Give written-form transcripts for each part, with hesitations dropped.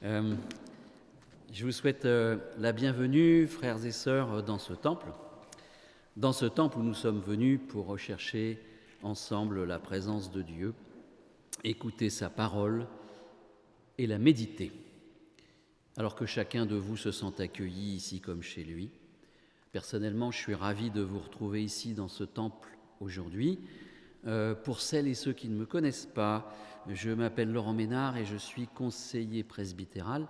Euh, je vous souhaite la bienvenue, frères et sœurs, dans ce temple où nous sommes venus pour rechercher ensemble la présence de Dieu, écouter sa parole et la méditer. Alors que chacun de vous se sent accueilli ici comme chez lui, personnellement, je suis ravi de vous retrouver ici dans ce temple aujourd'hui. Pour celles et ceux qui ne me connaissent pas, je m'appelle Laurent Ménard et je suis conseiller presbytéral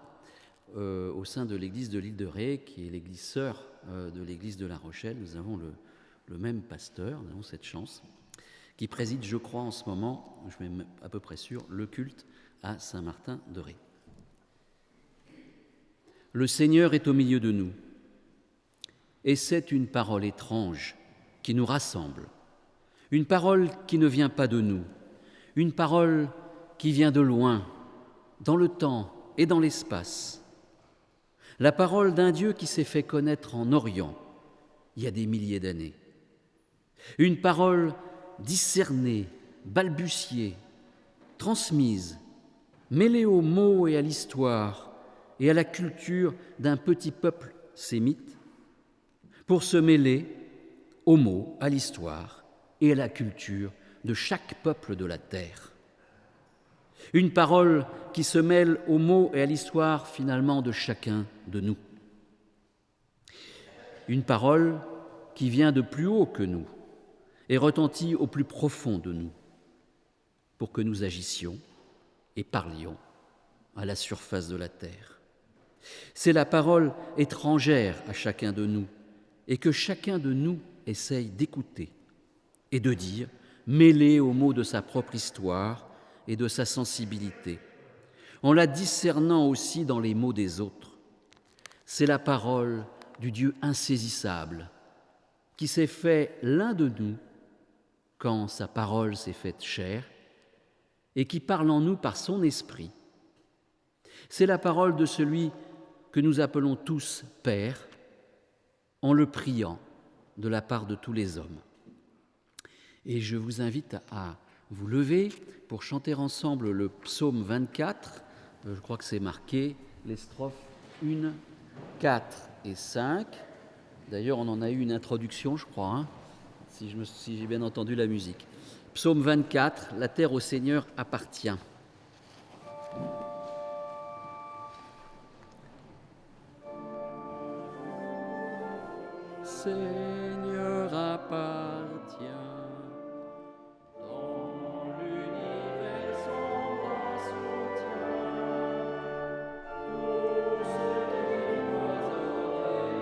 au sein de l'église de l'île de Ré, qui est l'église sœur de l'église de La Rochelle. Nous avons le même pasteur, nous avons cette chance, qui préside, je crois, en ce moment, je suis même à peu près sûr, le culte à Saint-Martin de Ré. Le Seigneur est au milieu de nous, et c'est une parole étrange qui nous rassemble. Une parole qui ne vient pas de nous, une parole qui vient de loin, dans le temps et dans l'espace. La parole d'un Dieu qui s'est fait connaître en Orient, il y a des milliers d'années. Une parole discernée, balbutiée, transmise, mêlée aux mots et à l'histoire et à la culture d'un petit peuple sémite, pour se mêler aux mots, à l'histoire et à la culture de chaque peuple de la terre. Une parole qui se mêle aux mots et à l'histoire finalement de chacun de nous. Une parole qui vient de plus haut que nous et retentit au plus profond de nous pour que nous agissions et parlions à la surface de la terre. C'est la parole étrangère à chacun de nous et que chacun de nous essaye d'écouter et de dire, mêlée aux mots de sa propre histoire et de sa sensibilité, en la discernant aussi dans les mots des autres. C'est la parole du Dieu insaisissable qui s'est fait l'un de nous quand sa parole s'est faite chair et qui parle en nous par son esprit. C'est la parole de celui que nous appelons tous Père en le priant de la part de tous les hommes. Et je vous invite à vous lever pour chanter ensemble le psaume 24. Je crois que c'est marqué, les strophes 1, 4 et 5. D'ailleurs, on en a eu une introduction, je crois, si j'ai bien entendu la musique. Psaume 24, la terre au Seigneur appartient. Seigneur appartient. Dans l'univers son bras soutient. Tout ce qui foisonne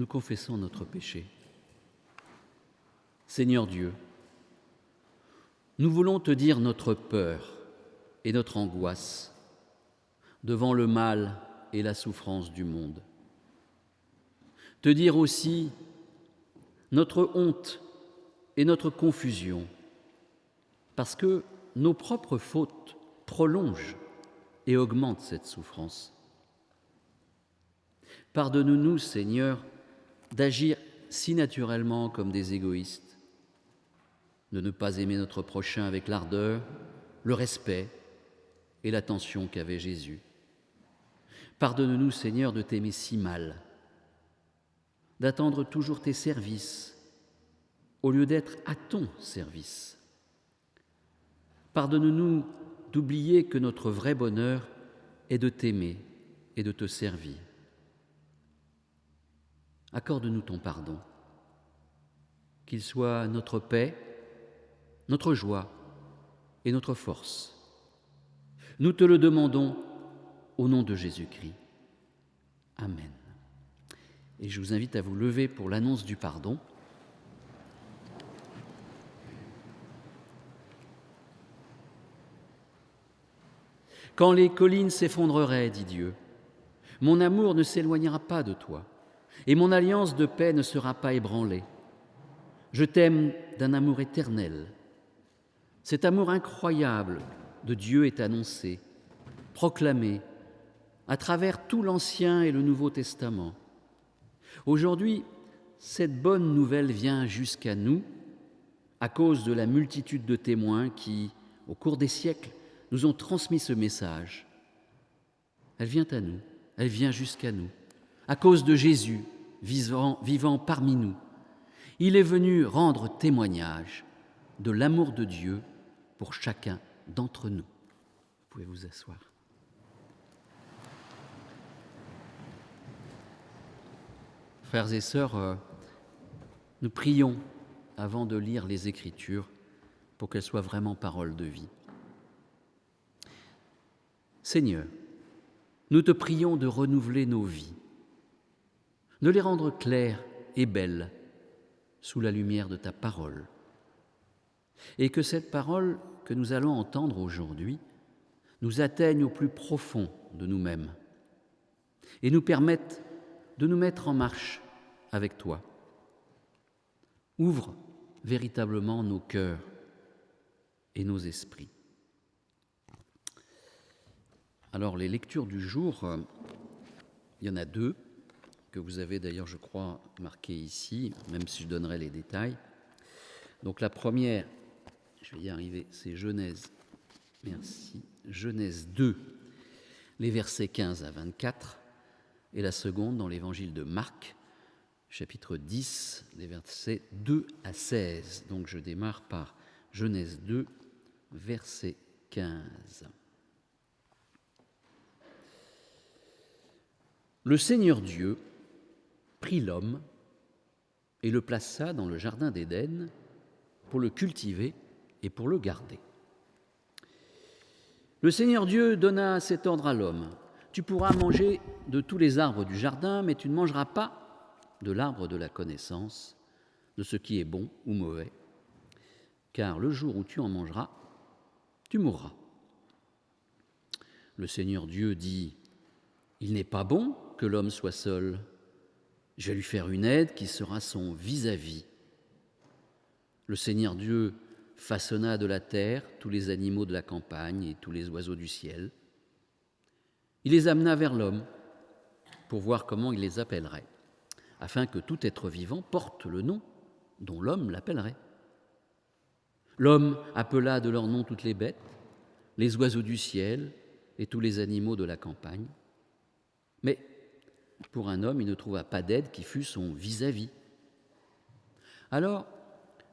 confessons notre péché. Seigneur Dieu, nous voulons te dire notre peur et notre angoisse devant le mal et la souffrance du monde. Te dire aussi notre honte et notre confusion, parce que nos propres fautes prolongent et augmentent cette souffrance. Pardonne-nous, Seigneur, d'agir si naturellement comme des égoïstes, de ne pas aimer notre prochain avec l'ardeur, le respect et l'attention qu'avait Jésus. Pardonne-nous, Seigneur, de t'aimer si mal, d'attendre toujours tes services au lieu d'être à ton service. Pardonne-nous d'oublier que notre vrai bonheur est de t'aimer et de te servir. Accorde-nous ton pardon, qu'il soit notre paix, notre joie et notre force. Nous te le demandons au nom de Jésus-Christ. Amen. Et je vous invite à vous lever pour l'annonce du pardon. Quand les collines s'effondreraient, dit Dieu, mon amour ne s'éloignera pas de toi, et mon alliance de paix ne sera pas ébranlée. Je t'aime d'un amour éternel. Cet amour incroyable de Dieu est annoncé, proclamé, à travers tout l'Ancien et le Nouveau Testament. Aujourd'hui, cette bonne nouvelle vient jusqu'à nous à cause de la multitude de témoins qui, au cours des siècles, nous ont transmis ce message. Elle vient à nous, elle vient jusqu'à nous, à cause de Jésus, vivant parmi nous. Il est venu rendre témoignage de l'amour de Dieu pour chacun d'entre nous. Vous pouvez vous asseoir. Frères et sœurs, nous prions avant de lire les Écritures pour qu'elles soient vraiment paroles de vie. Seigneur, nous te prions de renouveler nos vies, de les rendre claires et belles sous la lumière de ta parole, et que cette parole que nous allons entendre aujourd'hui nous atteigne au plus profond de nous-mêmes et nous permette de nous mettre en marche avec toi. Ouvre véritablement nos cœurs et nos esprits. Alors, les lectures du jour, il y en a deux, que vous avez d'ailleurs, je crois, marquées ici, même si je donnerai les détails. Donc, la première, je vais y arriver, c'est Genèse, merci, Genèse 2, les versets 15 à 24, et la seconde dans l'évangile de Marc, chapitre 10, les versets 2 à 16. Donc, je démarre par Genèse 2, verset 15. Le Seigneur Dieu prit l'homme et le plaça dans le jardin d'Éden pour le cultiver et pour le garder. Le Seigneur Dieu donna cet ordre à l'homme: tu pourras manger de tous les arbres du jardin, mais tu ne mangeras pas de l'arbre de la connaissance, de ce qui est bon ou mauvais, car le jour où tu en mangeras, tu mourras. Le Seigneur Dieu dit: il n'est pas bon que l'homme soit seul. Je vais lui faire une aide qui sera son vis-à-vis. Le Seigneur Dieu façonna de la terre tous les animaux de la campagne et tous les oiseaux du ciel. Il les amena vers l'homme pour voir comment il les appellerait, afin que tout être vivant porte le nom dont l'homme l'appellerait. L'homme appela de leur nom toutes les bêtes, les oiseaux du ciel et tous les animaux de la campagne. Mais pour un homme, il ne trouva pas d'aide qui fût son vis-à-vis. Alors,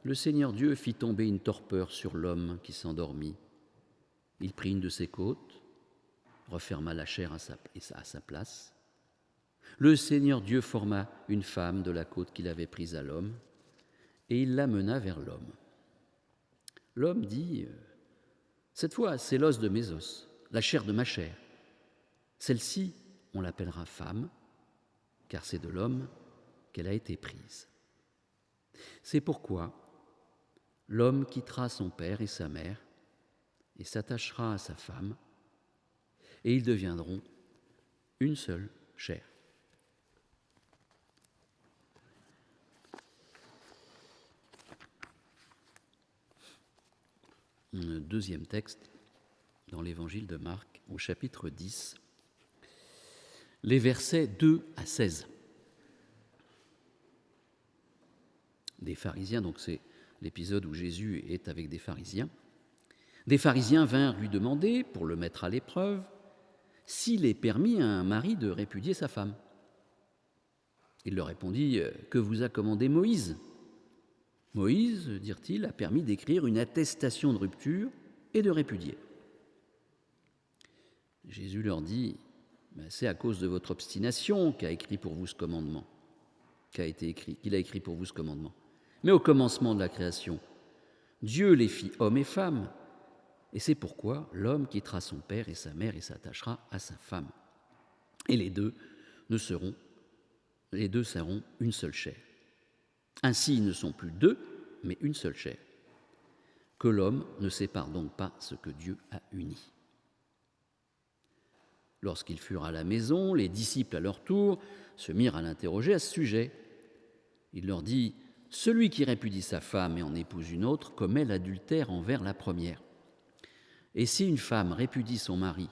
le Seigneur Dieu fit tomber une torpeur sur l'homme qui s'endormit. Il prit une de ses côtes, referma la chair à sa place. Le Seigneur Dieu forma une femme de la côte qu'il avait prise à l'homme, et il l'amena vers l'homme. L'homme dit: cette fois, c'est l'os de mes os, la chair de ma chair. Celle-ci, on l'appellera femme, car c'est de l'homme qu'elle a été prise. C'est pourquoi l'homme quittera son père et sa mère et s'attachera à sa femme, et ils deviendront une seule chair. Un deuxième texte dans l'évangile de Marc, au chapitre 10, les versets 2 à 16. Des pharisiens, donc c'est l'épisode où Jésus est avec des pharisiens. Des pharisiens vinrent lui demander, pour le mettre à l'épreuve, s'il est permis à un mari de répudier sa femme. Il leur répondit, « Que vous a commandé Moïse ?» Moïse, dirent-ils, a permis d'écrire une attestation de rupture et de répudier. Jésus leur dit, c'est à cause de votre obstination qu'il a écrit pour vous ce commandement. Mais au commencement de la création, Dieu les fit hommes et femmes, et c'est pourquoi l'homme quittera son père et sa mère et s'attachera à sa femme. Et les deux seront une seule chair. Ainsi, ils ne sont plus deux, mais une seule chair. Que l'homme ne sépare donc pas ce que Dieu a uni. Lorsqu'ils furent à la maison, les disciples à leur tour se mirent à l'interroger à ce sujet. Il leur dit, « Celui qui répudie sa femme et en épouse une autre commet l'adultère envers la première. Et si une femme répudie son mari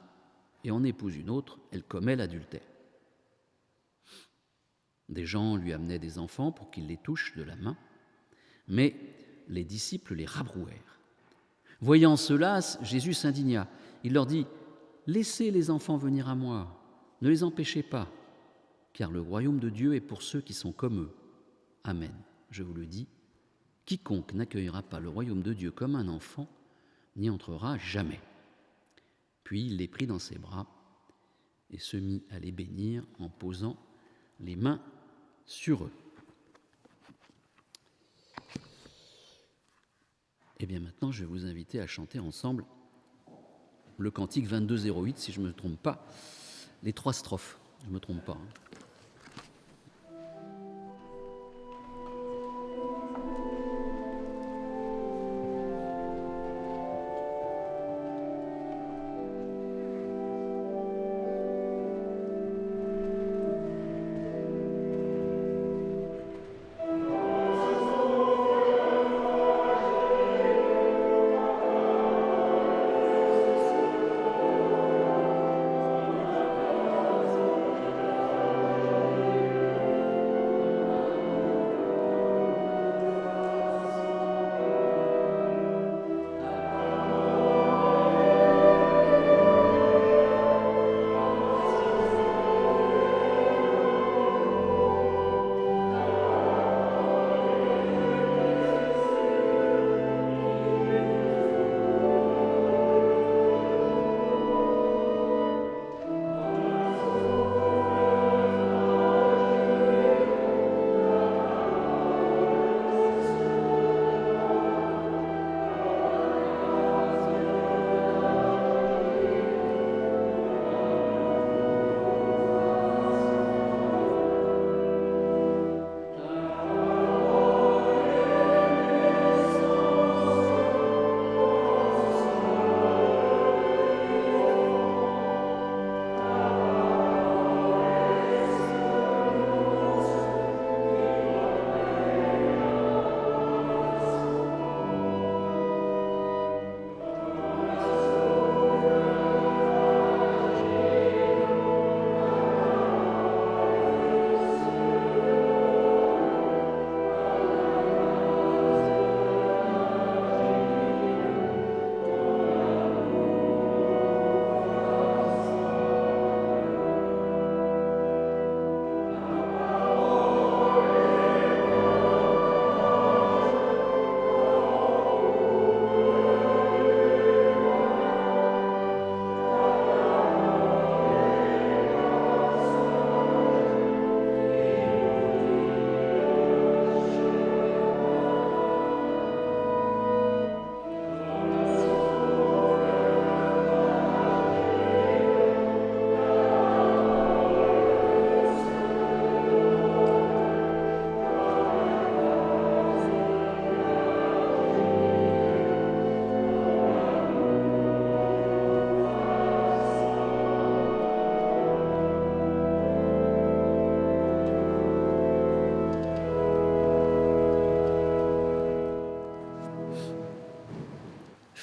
et en épouse une autre, elle commet l'adultère. » Des gens lui amenaient des enfants pour qu'il les touche de la main, mais les disciples les rabrouèrent. Voyant cela, Jésus s'indigna. Il leur dit, « Laissez les enfants venir à moi, ne les empêchez pas, car le royaume de Dieu est pour ceux qui sont comme eux. Amen. Je vous le dis, quiconque n'accueillera pas le royaume de Dieu comme un enfant n'y entrera jamais. » Puis il les prit dans ses bras et se mit à les bénir en posant les mains sur eux. Et bien maintenant, je vais vous inviter à chanter ensemble le cantique 2208, si je ne me trompe pas, les 3 strophes. Je ne me trompe pas.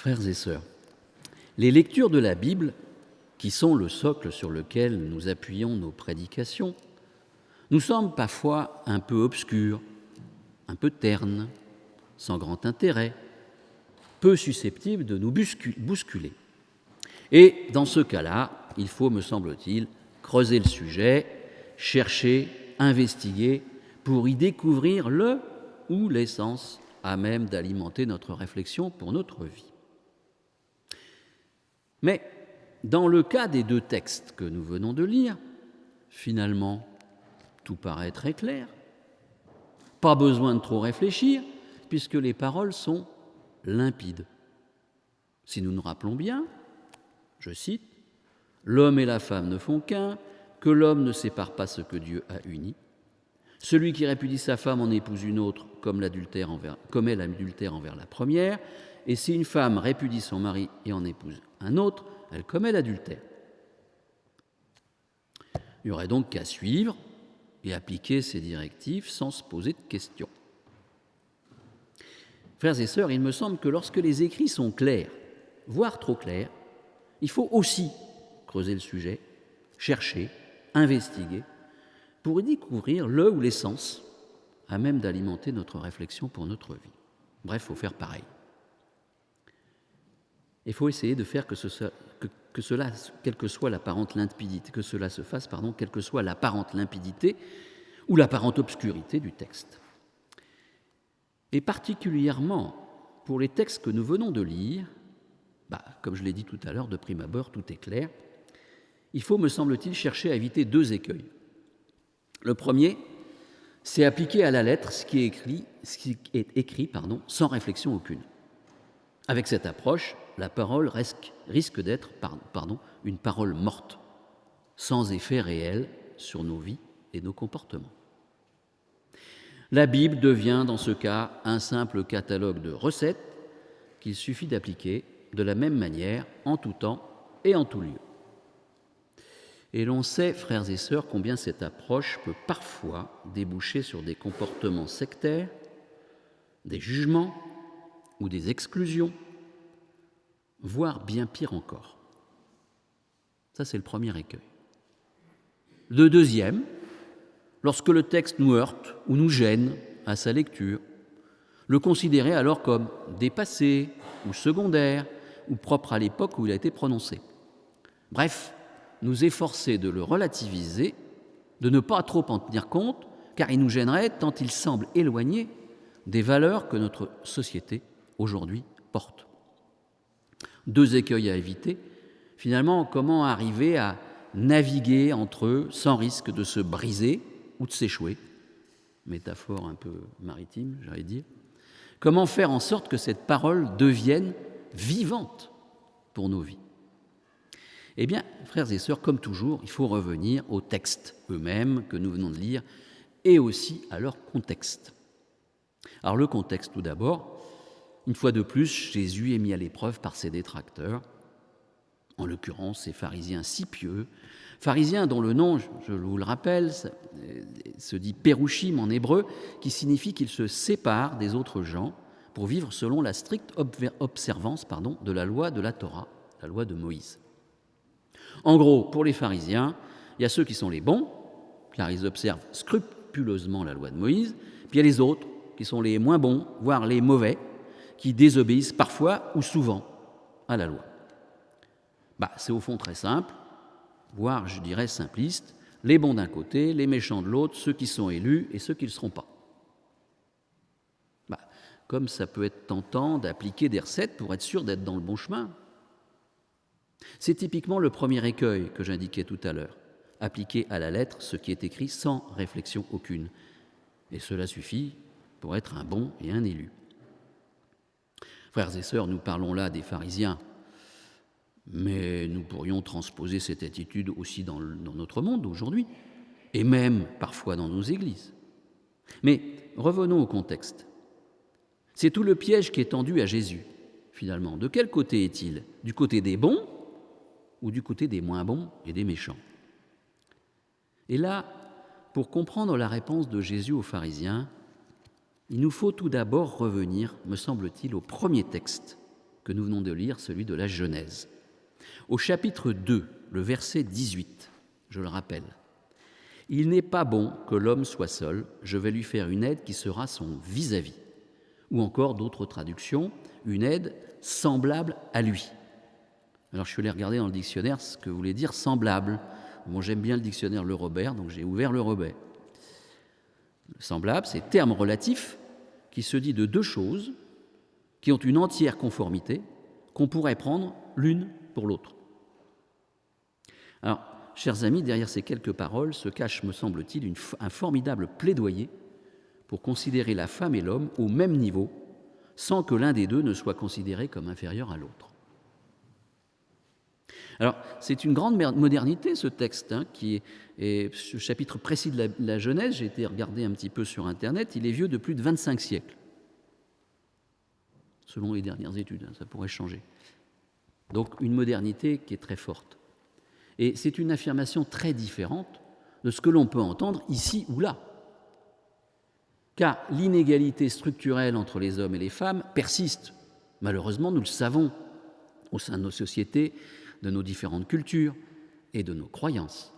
Frères et sœurs, les lectures de la Bible, qui sont le socle sur lequel nous appuyons nos prédications, nous semblent parfois un peu obscures, un peu ternes, sans grand intérêt, peu susceptibles de nous bousculer. Et dans ce cas-là, il faut, me semble-t-il, creuser le sujet, chercher, investiguer, pour y découvrir le ou l'essence à même d'alimenter notre réflexion pour notre vie. Mais dans le cas des deux textes que nous venons de lire, finalement, tout paraît très clair. Pas besoin de trop réfléchir, puisque les paroles sont limpides. Si nous nous rappelons bien, je cite, « L'homme et la femme ne font qu'un, que l'homme ne sépare pas ce que Dieu a uni. Celui qui répudie sa femme en épouse une autre, commet l'adultère envers la première, et si une femme répudie son mari et en épouse un autre, elle commet l'adultère. » Il n'y aurait donc qu'à suivre et appliquer ces directives sans se poser de questions. Frères et sœurs, il me semble que lorsque les écrits sont clairs, voire trop clairs, il faut aussi creuser le sujet, chercher, investiguer, pour y découvrir le ou l'essence à même d'alimenter notre réflexion pour notre vie. Bref, il faut faire pareil. Il faut essayer de faire que cela, quelle que soit l'apparente limpidité, que cela se fasse, quelle que soit l'apparente limpidité ou l'apparente obscurité du texte. Et particulièrement pour les textes que nous venons de lire, comme je l'ai dit tout à l'heure, de prime abord, tout est clair, il faut, me semble-t-il, chercher à éviter deux écueils. Le premier, c'est appliquer à la lettre ce qui est écrit, sans réflexion aucune. Avec cette approche, la parole risque d'être une parole morte, sans effet réel sur nos vies et nos comportements. La Bible devient dans ce cas un simple catalogue de recettes qu'il suffit d'appliquer de la même manière en tout temps et en tout lieu. Et l'on sait, frères et sœurs, combien cette approche peut parfois déboucher sur des comportements sectaires, des jugements ou des exclusions, voire bien pire encore. Ça, c'est le premier écueil. Le deuxième, lorsque le texte nous heurte ou nous gêne à sa lecture, le considérer alors comme dépassé ou secondaire ou propre à l'époque où il a été prononcé. Bref, nous efforcer de le relativiser, de ne pas trop en tenir compte, car il nous gênerait tant il semble éloigné des valeurs que notre société aujourd'hui porte. Deux écueils à éviter. Finalement, comment arriver à naviguer entre eux sans risque de se briser ou de s'échouer? Métaphore un peu maritime, j'allais dire. Comment faire en sorte que cette parole devienne vivante pour nos vies? Eh bien, frères et sœurs, comme toujours, il faut revenir aux textes eux-mêmes que nous venons de lire et aussi à leur contexte. Alors le contexte tout d'abord, une fois de plus, Jésus est mis à l'épreuve par ses détracteurs, en l'occurrence ces pharisiens si pieux, pharisiens dont le nom, je vous le rappelle, se dit pérouchim en hébreu, qui signifie qu'ils se séparent des autres gens pour vivre selon la stricte observance de la loi de la Torah, la loi de Moïse. En gros, pour les pharisiens, il y a ceux qui sont les bons, car ils observent scrupuleusement la loi de Moïse, puis il y a les autres, qui sont les moins bons, voire les mauvais, qui désobéissent parfois ou souvent à la loi. C'est au fond très simple, voire je dirais simpliste, les bons d'un côté, les méchants de l'autre, ceux qui sont élus et ceux qui ne le seront pas. Comme ça peut être tentant d'appliquer des recettes pour être sûr d'être dans le bon chemin. C'est typiquement le premier écueil que j'indiquais tout à l'heure, appliquer à la lettre ce qui est écrit sans réflexion aucune. Et cela suffit pour être un bon et un élu. Frères et sœurs, nous parlons là des pharisiens, mais nous pourrions transposer cette attitude aussi dans notre monde aujourd'hui, et même parfois dans nos églises. Mais revenons au contexte. C'est tout le piège qui est tendu à Jésus, finalement. De quel côté est-il? Du côté des bons ou du côté des moins bons et des méchants? Et là, pour comprendre la réponse de Jésus aux pharisiens, il nous faut tout d'abord revenir, me semble-t-il, au premier texte que nous venons de lire, celui de la Genèse. Au chapitre 2, le verset 18, je le rappelle. « Il n'est pas bon que l'homme soit seul, je vais lui faire une aide qui sera son vis-à-vis. » Ou encore d'autres traductions, une aide semblable à lui. Alors je suis allé regarder dans le dictionnaire ce que voulait dire semblable. Bon, j'aime bien le dictionnaire Le Robert, donc j'ai ouvert Le Robert. Semblable, c'est terme relatif qui se dit de deux choses qui ont une entière conformité qu'on pourrait prendre l'une pour l'autre. Alors, chers amis, derrière ces quelques paroles se cache, me semble-t-il, un formidable plaidoyer pour considérer la femme et l'homme au même niveau, sans que l'un des deux ne soit considéré comme inférieur à l'autre. Alors, c'est une grande modernité, ce texte, et ce chapitre précis de la Genèse, j'ai été regarder un petit peu sur Internet, il est vieux de plus de 25 siècles. Selon les dernières études, ça pourrait changer. Donc, une modernité qui est très forte. Et c'est une affirmation très différente de ce que l'on peut entendre ici ou là. Car l'inégalité structurelle entre les hommes et les femmes persiste. Malheureusement, nous le savons, au sein de nos sociétés, de nos différentes cultures et de nos croyances.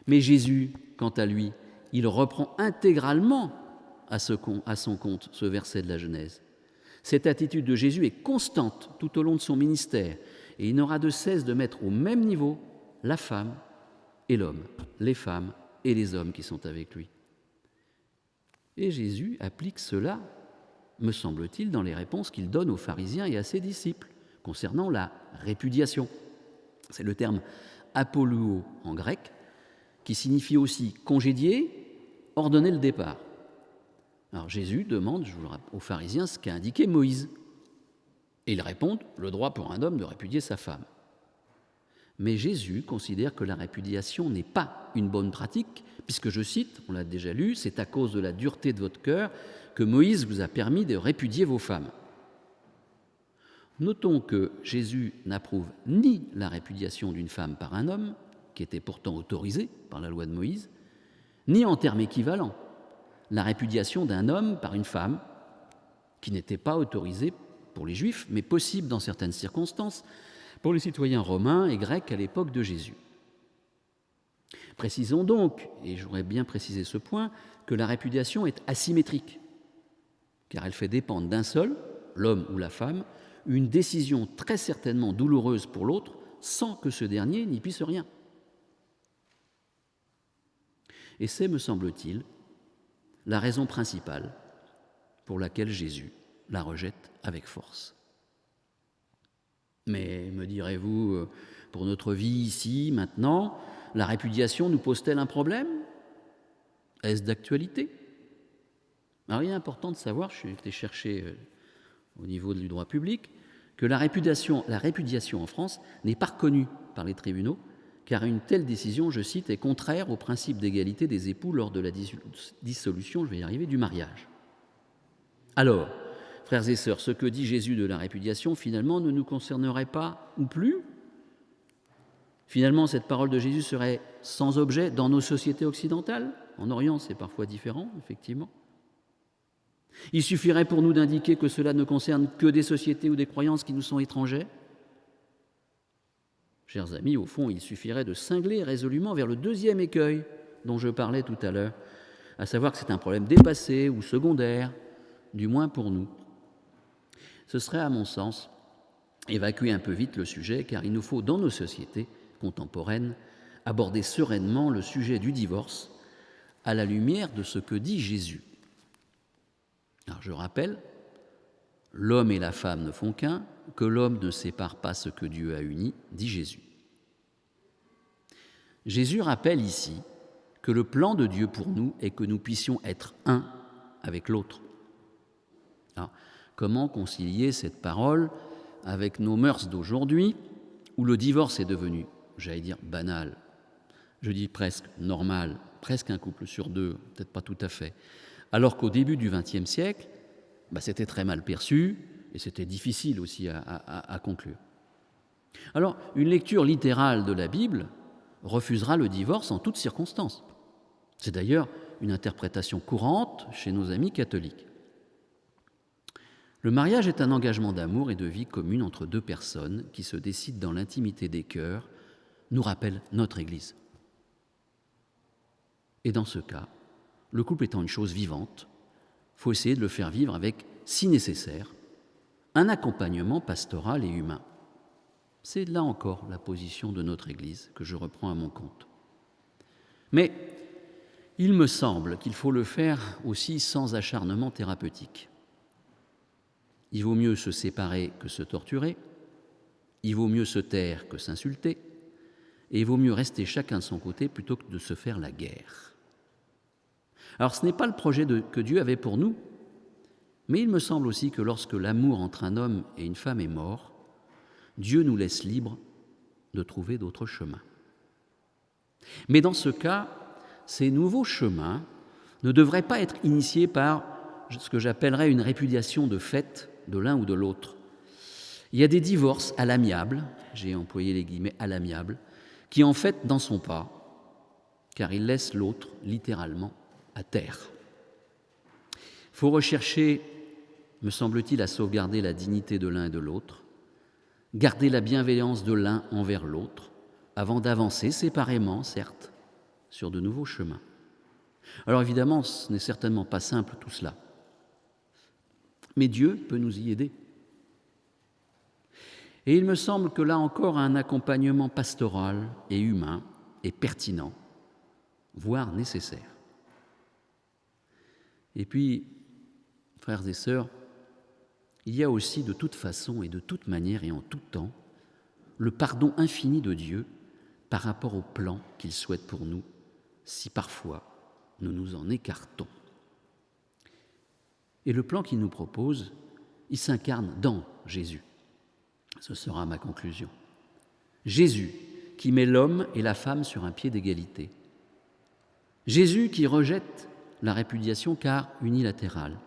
Mais Jésus, quant à lui, il reprend intégralement à son compte ce verset de la Genèse. Cette attitude de Jésus est constante tout au long de son ministère et il n'aura de cesse de mettre au même niveau la femme et l'homme, les femmes et les hommes qui sont avec lui. Et Jésus applique cela, me semble-t-il, dans les réponses qu'il donne aux pharisiens et à ses disciples concernant la répudiation. C'est le terme apoluo en grec, qui signifie aussi congédier, ordonner le départ. Alors Jésus demande aux pharisiens ce qu'a indiqué Moïse. Et ils répondent, le droit pour un homme de répudier sa femme. Mais Jésus considère que la répudiation n'est pas une bonne pratique, puisque, je cite, on l'a déjà lu, c'est à cause de la dureté de votre cœur que Moïse vous a permis de répudier vos femmes. Notons que Jésus n'approuve ni la répudiation d'une femme par un homme, qui était pourtant autorisée par la loi de Moïse, ni en termes équivalents, la répudiation d'un homme par une femme, qui n'était pas autorisée pour les Juifs, mais possible dans certaines circonstances pour les citoyens romains et grecs à l'époque de Jésus. Précisons donc, et j'aurais bien précisé ce point, que la répudiation est asymétrique, car elle fait dépendre d'un seul, l'homme ou la femme, une décision très certainement douloureuse pour l'autre, sans que ce dernier n'y puisse rien. Et c'est, me semble-t-il, la raison principale pour laquelle Jésus la rejette avec force. Mais, me direz-vous, pour notre vie ici, maintenant, la répudiation nous pose-t-elle un problème ? Est-ce d'actualité ? Alors, il est important de savoir, je suis été chercher au niveau du droit public, que la répudiation en France n'est pas reconnue par les tribunaux, car une telle décision, je cite, est contraire au principe d'égalité des époux lors de la dissolution, du mariage. Alors, frères et sœurs, ce que dit Jésus de la répudiation, finalement, ne nous concernerait pas ou plus ? Finalement, cette parole de Jésus serait sans objet dans nos sociétés occidentales ? En Orient, c'est parfois différent, effectivement. Il suffirait pour nous d'indiquer que cela ne concerne que des sociétés ou des croyances qui nous sont étrangères ? Chers amis, au fond, il suffirait de cingler résolument vers le deuxième écueil dont je parlais tout à l'heure, à savoir que c'est un problème dépassé ou secondaire, du moins pour nous. Ce serait, à mon sens, évacuer un peu vite le sujet, car il nous faut, dans nos sociétés contemporaines, aborder sereinement le sujet du divorce à la lumière de ce que dit Jésus. Alors je rappelle, l'homme et la femme ne font qu'un, que l'homme ne sépare pas ce que Dieu a uni, dit Jésus. Jésus rappelle ici que le plan de Dieu pour nous est que nous puissions être un avec l'autre. Alors, comment concilier cette parole avec nos mœurs d'aujourd'hui, où le divorce est devenu, j'allais dire, banal, je dis presque normal, presque un couple sur deux, peut-être pas tout à fait, alors qu'au début du XXe siècle, c'était très mal perçu et c'était difficile aussi à conclure. Alors, une lecture littérale de la Bible refusera le divorce en toutes circonstances. C'est d'ailleurs une interprétation courante chez nos amis catholiques. Le mariage est un engagement d'amour et de vie commune entre deux personnes qui se décident dans l'intimité des cœurs, nous rappelle notre Église. Et dans ce cas, le couple étant une chose vivante, il faut essayer de le faire vivre avec, si nécessaire, un accompagnement pastoral et humain. C'est là encore la position de notre Église que je reprends à mon compte. Mais il me semble qu'il faut le faire aussi sans acharnement thérapeutique. Il vaut mieux se séparer que se torturer, il vaut mieux se taire que s'insulter, et il vaut mieux rester chacun de son côté plutôt que de se faire la guerre. Alors ce n'est pas le projet que Dieu avait pour nous, mais il me semble aussi que lorsque l'amour entre un homme et une femme est mort, Dieu nous laisse libres de trouver d'autres chemins. Mais dans ce cas, ces nouveaux chemins ne devraient pas être initiés par ce que j'appellerais une répudiation de fait de l'un ou de l'autre. Il y a des divorces à l'amiable, j'ai employé les guillemets à l'amiable, qui en fait n'en sont pas, car ils laissent l'autre littéralement à terre. Il faut rechercher, me semble-t-il, à sauvegarder la dignité de l'un et de l'autre, garder la bienveillance de l'un envers l'autre, avant d'avancer séparément, certes, sur de nouveaux chemins. Alors évidemment, ce n'est certainement pas simple tout cela, mais Dieu peut nous y aider. Et il me semble que là encore, un accompagnement pastoral et humain est pertinent, voire nécessaire. Et puis, frères et sœurs, il y a aussi de toute façon et de toute manière et en tout temps le pardon infini de Dieu par rapport au plan qu'il souhaite pour nous, si parfois nous nous en écartons. Et le plan qu'il nous propose, il s'incarne dans Jésus. Ce sera ma conclusion. Jésus qui met l'homme et la femme sur un pied d'égalité. Jésus qui rejette la répudiation car unilatérale.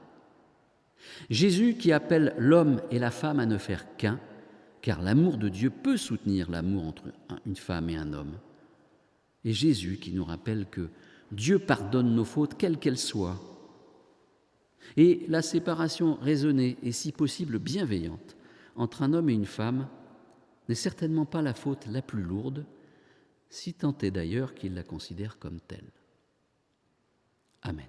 Jésus qui appelle l'homme et la femme à ne faire qu'un, car l'amour de Dieu peut soutenir l'amour entre une femme et un homme. Et Jésus qui nous rappelle que Dieu pardonne nos fautes, quelles qu'elles soient. Et la séparation raisonnée et si possible bienveillante entre un homme et une femme n'est certainement pas la faute la plus lourde, si tant est d'ailleurs qu'il la considère comme telle. Amen.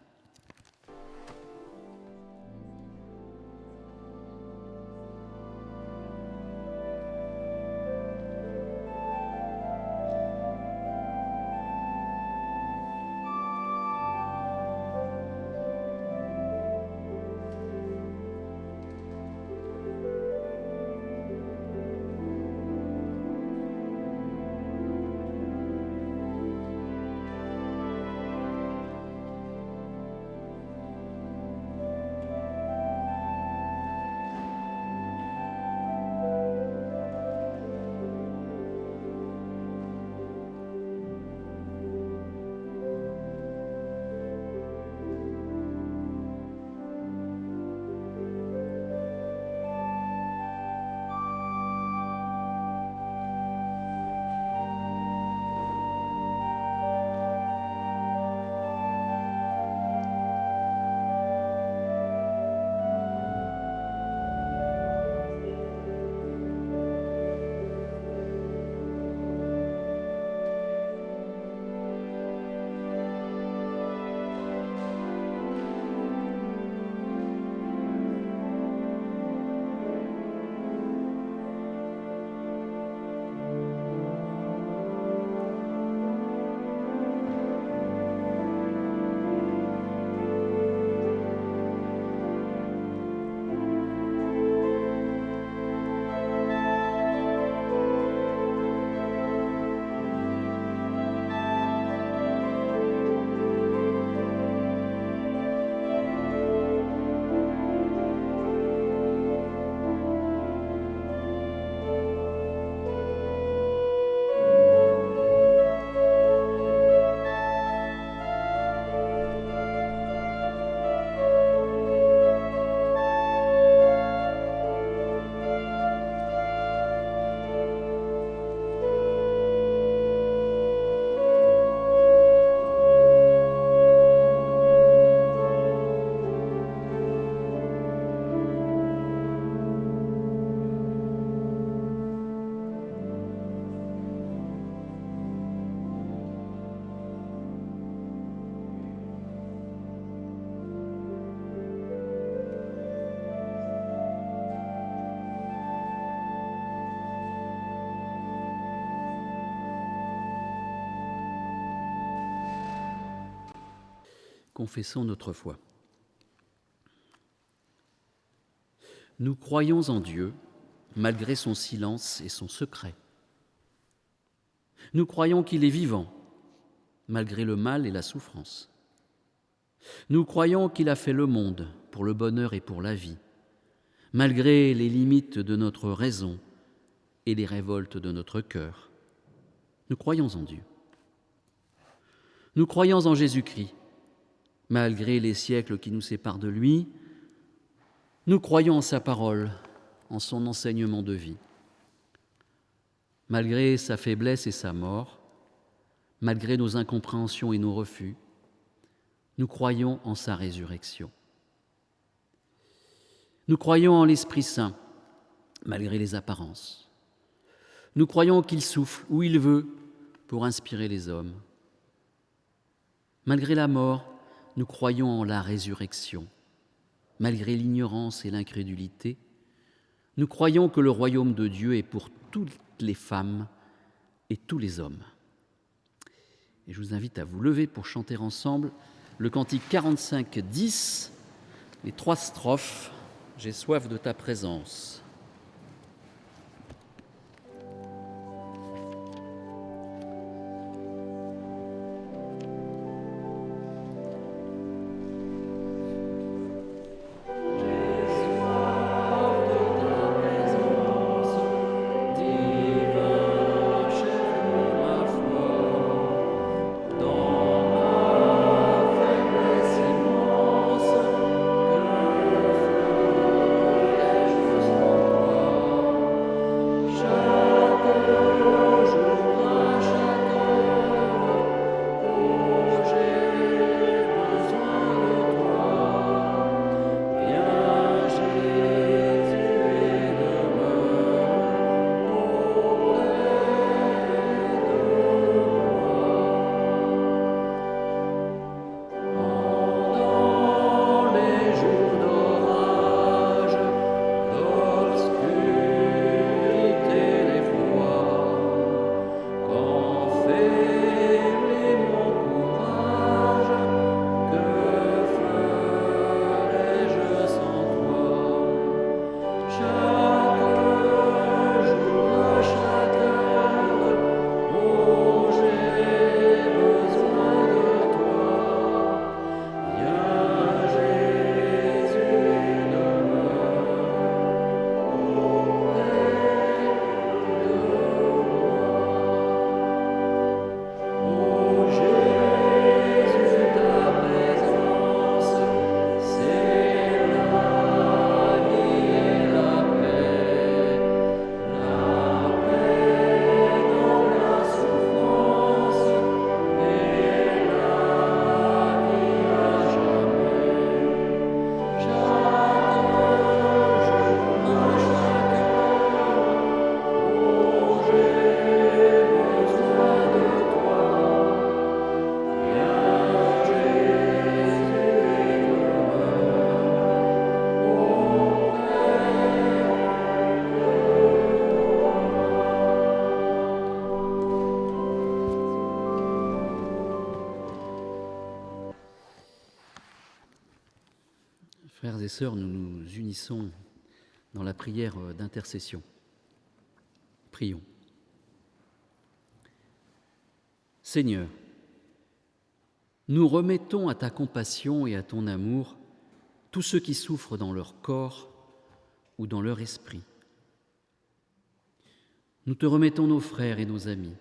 Confessons notre foi. Nous croyons en Dieu, malgré son silence et son secret. Nous croyons qu'il est vivant, malgré le mal et la souffrance. Nous croyons qu'il a fait le monde pour le bonheur et pour la vie, malgré les limites de notre raison et les révoltes de notre cœur. Nous croyons en Dieu. Nous croyons en Jésus-Christ, malgré les siècles qui nous séparent de lui. Nous croyons en sa parole, en son enseignement de vie. Malgré sa faiblesse et sa mort, malgré nos incompréhensions et nos refus, nous croyons en sa résurrection. Nous croyons en l'Esprit Saint, malgré les apparences. Nous croyons qu'il souffle où il veut pour inspirer les hommes. Malgré la mort, nous croyons en la résurrection. Malgré l'ignorance et l'incrédulité, nous croyons que le royaume de Dieu est pour toutes les femmes et tous les hommes. Et je vous invite à vous lever pour chanter ensemble le cantique 45-10, les 3 strophes « J'ai soif de ta présence ». Frères et sœurs, nous nous unissons dans la prière d'intercession. Prions. Seigneur, nous remettons à ta compassion et à ton amour tous ceux qui souffrent dans leur corps ou dans leur esprit. Nous te remettons nos frères et nos amis,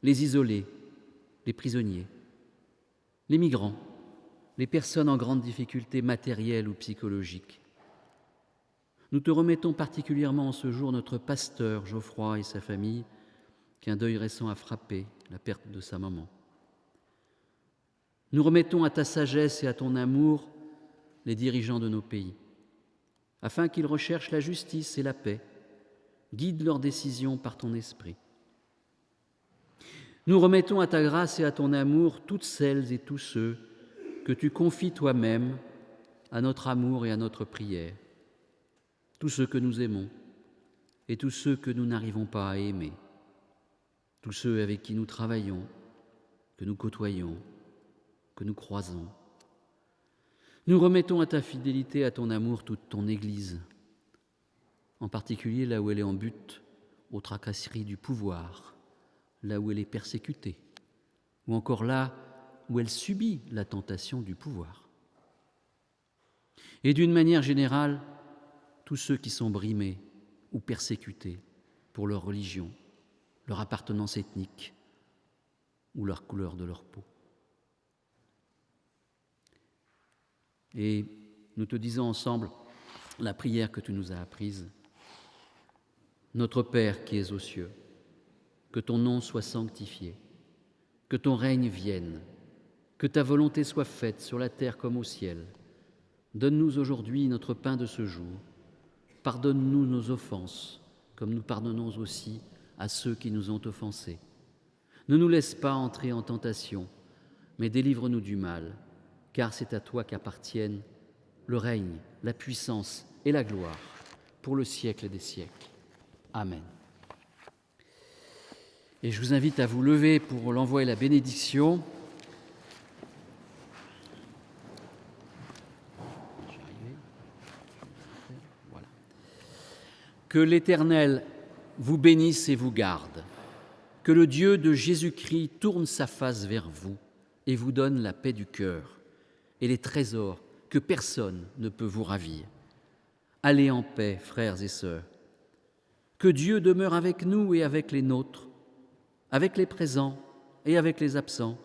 les isolés, les prisonniers, les migrants, les personnes en grande difficulté matérielle ou psychologique. Nous te remettons particulièrement en ce jour notre pasteur Geoffroy et sa famille, qu'un deuil récent a frappé, la perte de sa maman. Nous remettons à ta sagesse et à ton amour les dirigeants de nos pays, afin qu'ils recherchent la justice et la paix, guide leurs décisions par ton esprit. Nous remettons à ta grâce et à ton amour toutes celles et tous ceux que tu confies toi-même à notre amour et à notre prière, tous ceux que nous aimons et tous ceux que nous n'arrivons pas à aimer, tous ceux avec qui nous travaillons, que nous côtoyons, que nous croisons, Nous remettons à ta fidélité, à ton amour, toute ton Église, en particulier là où elle est en butte aux tracasseries du pouvoir, là où elle est persécutée, ou encore là où elle subit la tentation du pouvoir. Et d'une manière générale, tous ceux qui sont brimés ou persécutés pour leur religion, leur appartenance ethnique ou leur couleur de leur peau. Et nous te disons ensemble la prière que tu nous as apprise. Notre Père qui es aux cieux, que ton nom soit sanctifié, que ton règne vienne, que ta volonté soit faite sur la terre comme au ciel. Donne-nous aujourd'hui notre pain de ce jour. Pardonne-nous nos offenses, comme nous pardonnons aussi à ceux qui nous ont offensés. Ne nous laisse pas entrer en tentation, mais délivre-nous du mal, car c'est à toi qu'appartiennent le règne, la puissance et la gloire pour le siècle des siècles. Amen. Et je vous invite à vous lever pour l'envoi et la bénédiction. Voilà. Que l'Éternel vous bénisse et vous garde. Que le Dieu de Jésus-Christ tourne sa face vers vous et vous donne la paix du cœur et les trésors que personne ne peut vous ravir. Allez en paix, frères et sœurs. Que Dieu demeure avec nous et avec les nôtres, avec les présents et avec les absents,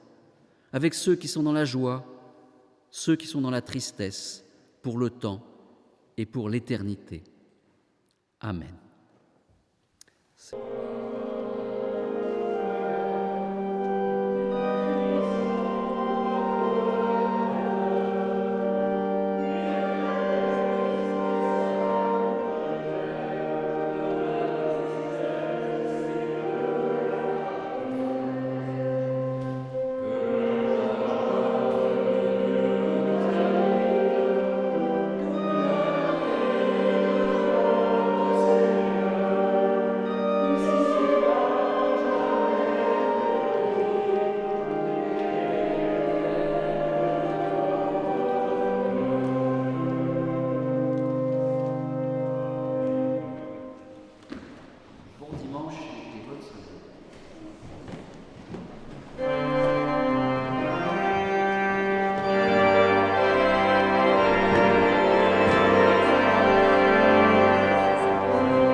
avec ceux qui sont dans la joie, ceux qui sont dans la tristesse, pour le temps et pour l'éternité. Amen.